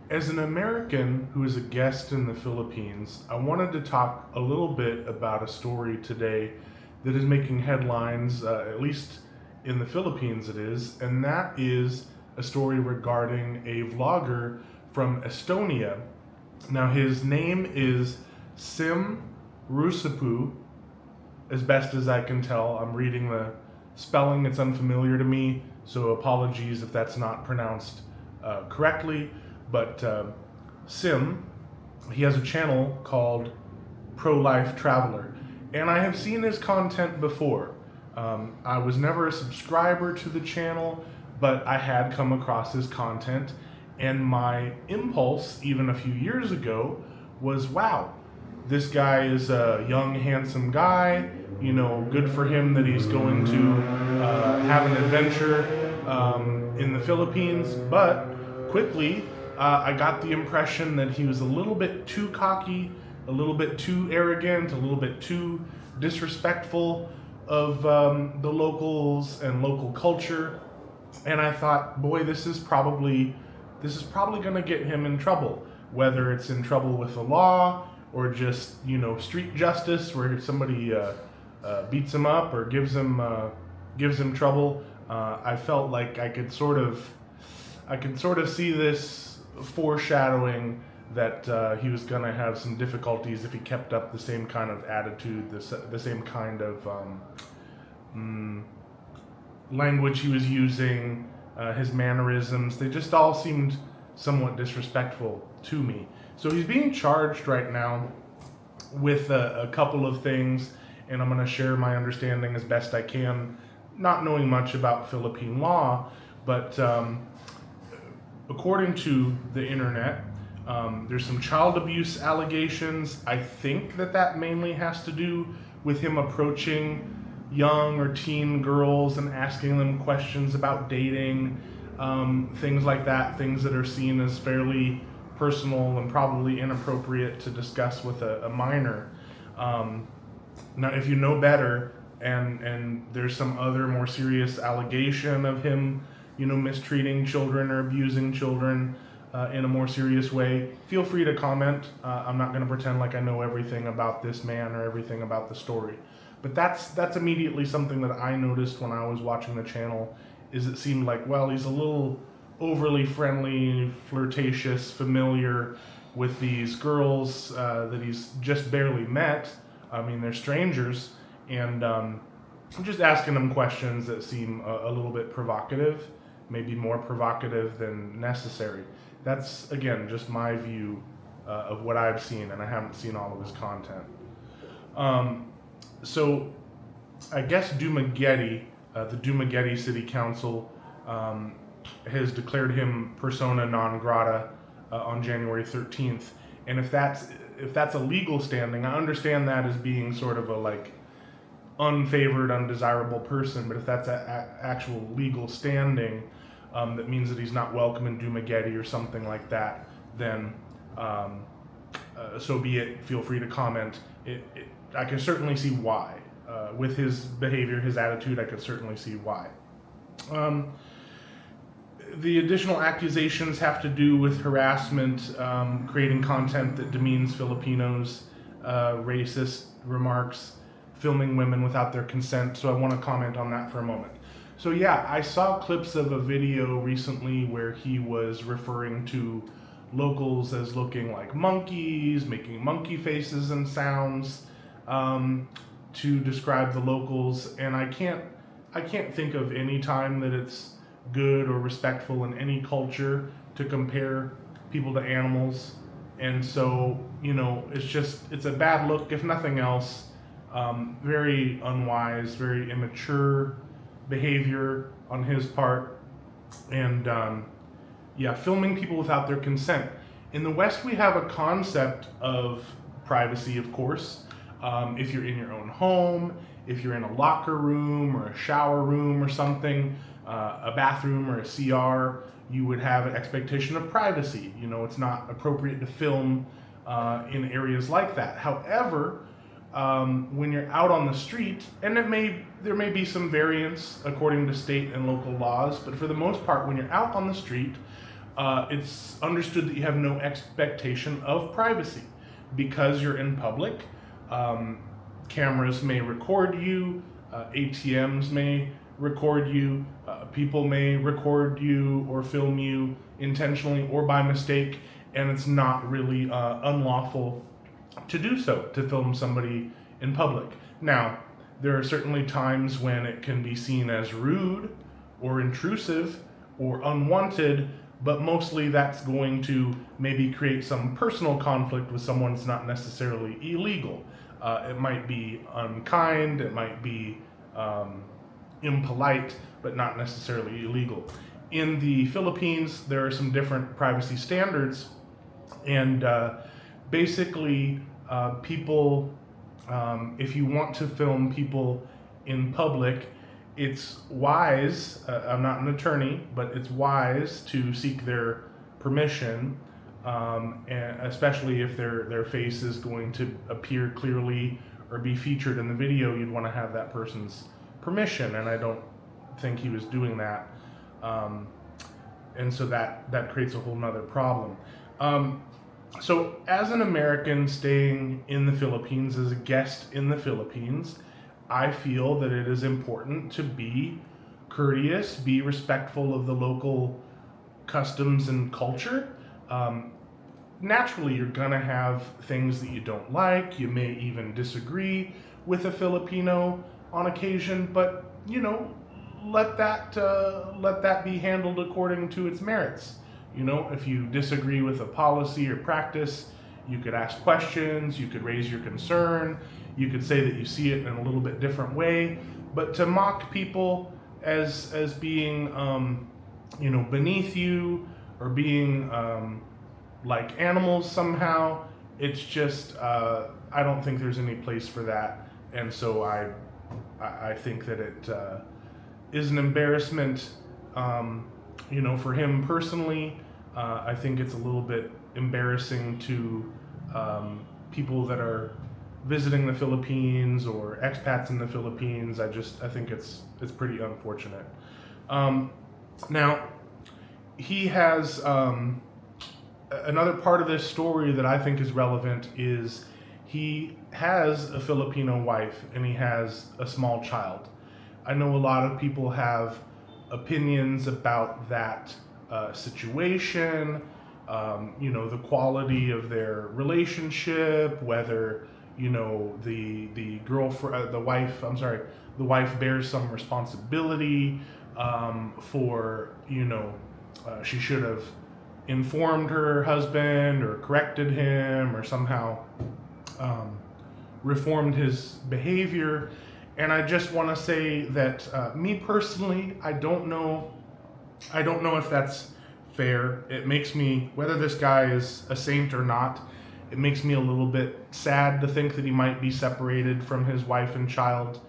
As an American who is a guest in the Philippines, I wanted to talk a little bit about a story today that is making headlines, at least in the Philippines it is, and that is a story regarding a vlogger from Estonia. Now, his name is Siim Roosipuu, as best as I can tell. I'm reading the spelling, it's unfamiliar to me, so apologies if that's not pronounced correctly. But Sim, he has a channel called Pro-Life Traveler, and I have seen his content before. I was never a subscriber to the channel, but I had come across his content, and my impulse, even a few years ago, was wow, this guy is a young, handsome guy. You know, good for him that he's going to have an adventure in the Philippines. But quickly, I got the impression that he was a little bit too cocky, a little bit too arrogant, a little bit too disrespectful of the locals and local culture. And I thought, boy, this is probably going to get him in trouble, whether it's in trouble with the law or just, you know, street justice where somebody beats him up or gives him trouble. I felt like I could sort of see this foreshadowing that he was going to have some difficulties if he kept up the same kind of attitude, the same kind of language he was using, his mannerisms. They just all seemed somewhat disrespectful to me. So he's being charged right now with a couple of things, and I'm going to share my understanding as best I can, not knowing much about Philippine law, but according to the internet, there's some child abuse allegations. I think that mainly has to do with him approaching young or teen girls and asking them questions about dating, things like that, things that are seen as fairly personal and probably inappropriate to discuss with a minor. Now, if you know better, and there's some other more serious allegation of him, you know, mistreating children or abusing children in a more serious way, feel free to comment. I'm not going to pretend like I know everything about this man or everything about the story. But that's immediately something that I noticed when I was watching the channel, is it seemed like, well, he's a little overly friendly, flirtatious, familiar with these girls that he's just barely met. I mean, they're strangers, and just asking them questions that seem a little bit provocative, maybe more provocative than necessary. That's, again, just my view of what I've seen, and I haven't seen all of his content. So I guess Dumaguete, the Dumaguete City Council, has declared him persona non grata on January 13th. And if that's a legal standing, I understand that as being sort of a like unfavored, undesirable person. But if that's an actual legal standing, that means that he's not welcome in Dumaguete or something like that, then so be it. Feel free to comment. I can certainly see why. With his behavior, his attitude, I could certainly see why. The additional accusations have to do with harassment, creating content that demeans Filipinos, racist remarks, filming women without their consent. So I want to comment on that for a moment. So yeah, I saw clips of a video recently where he was referring to locals as looking like monkeys, making monkey faces and sounds to describe the locals, and I can't think of any time that it's good or respectful in any culture to compare people to animals. And so, you know, it's a bad look, if nothing else. Very unwise, very immature behavior on his part, and filming people without their consent. In the West, we have a concept of privacy, of course. If you're in your own home, if you're in a locker room or a shower room or something, a bathroom or a CR, you would have an expectation of privacy. You know, it's not appropriate to film in areas like that. However, when you're out on the street, and there may be some variance according to state and local laws, but for the most part, when you're out on the street, it's understood that you have no expectation of privacy because you're in public. Cameras may record you, ATMs may record you, people may record you or film you intentionally or by mistake, and it's not really unlawful to do so, to film somebody in public. Now, there are certainly times when it can be seen as rude or intrusive or unwanted, but mostly that's going to maybe create some personal conflict with someone that's not necessarily illegal. It might be unkind, it might be impolite, but not necessarily illegal. In the Philippines, there are some different privacy standards, and basically, people, if you want to film people in public, it's wise, I'm not an attorney, but it's wise to seek their permission, and especially if their face is going to appear clearly or be featured in the video, you'd want to have that person's permission, and I don't think he was doing that, and so that creates a whole nother problem. So as an American staying in the Philippines, as a guest in the Philippines, I feel that it is important to be courteous, be respectful of the local customs and culture. Naturally, you're gonna have things that you don't like. You may even disagree with a Filipino on occasion, but let that be handled according to its merits. If you disagree with a policy or practice, you could ask questions, you could raise your concern, you could say that you see it in a little bit different way. But to mock people as being beneath you or being like animals somehow, it's just I don't think there's any place for that. And so I think that it is an embarrassment for him personally. I think it's a little bit embarrassing to people that are visiting the Philippines or expats in the Philippines. I think it's pretty unfortunate. Now, he has another part of this story that I think is relevant is he has a Filipino wife and he has a small child. I know a lot of people have opinions about that situation, the quality of their relationship, whether the girlfriend, the wife bears some responsibility for she should have informed her husband or corrected him or somehow reformed his behavior. And I just want to say that me personally, I don't know if that's fair. It makes me, whether this guy is a saint or not, it makes me a little bit sad to think that he might be separated from his wife and child.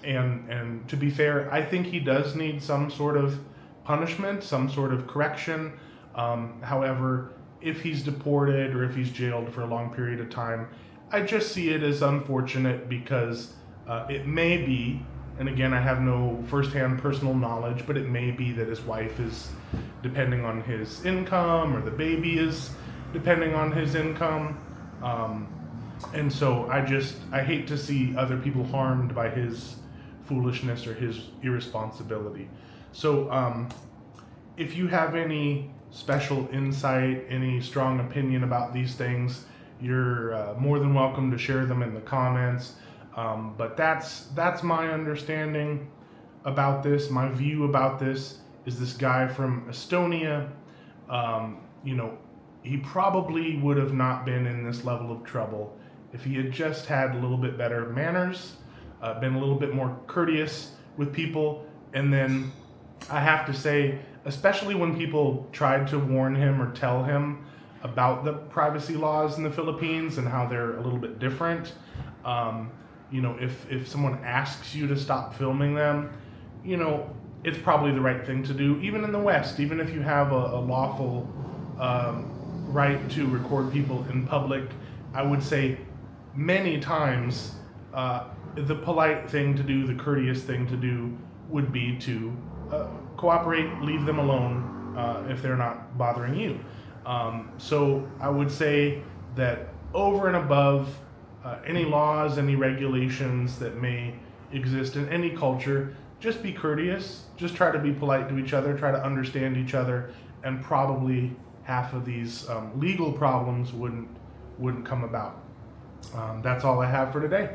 And to be fair, I think he does need some sort of punishment, some sort of correction. However, if he's deported or if he's jailed for a long period of time, I just see it as unfortunate because it may be, and again, I have no firsthand personal knowledge, but it may be that his wife is depending on his income or the baby is depending on his income. And so I hate to see other people harmed by his foolishness or his irresponsibility. So if you have any special insight, any strong opinion about these things, you're more than welcome to share them in the comments. But that's my understanding about this. My view about this is this guy from Estonia, he probably would have not been in this level of trouble if he had just had a little bit better manners, been a little bit more courteous with people. And then I have to say, especially when people tried to warn him or tell him about the privacy laws in the Philippines and how they're a little bit different, if someone asks you to stop filming them, it's probably the right thing to do. Even in the West, even if you have a lawful right to record people in public, I would say many times the polite thing to do, the courteous thing to do would be to cooperate, leave them alone, if they're not bothering you. So I would say that over and above any laws, any regulations that may exist in any culture, just be courteous, just try to be polite to each other, try to understand each other, and probably half of these legal problems wouldn't come about. That's all I have for today.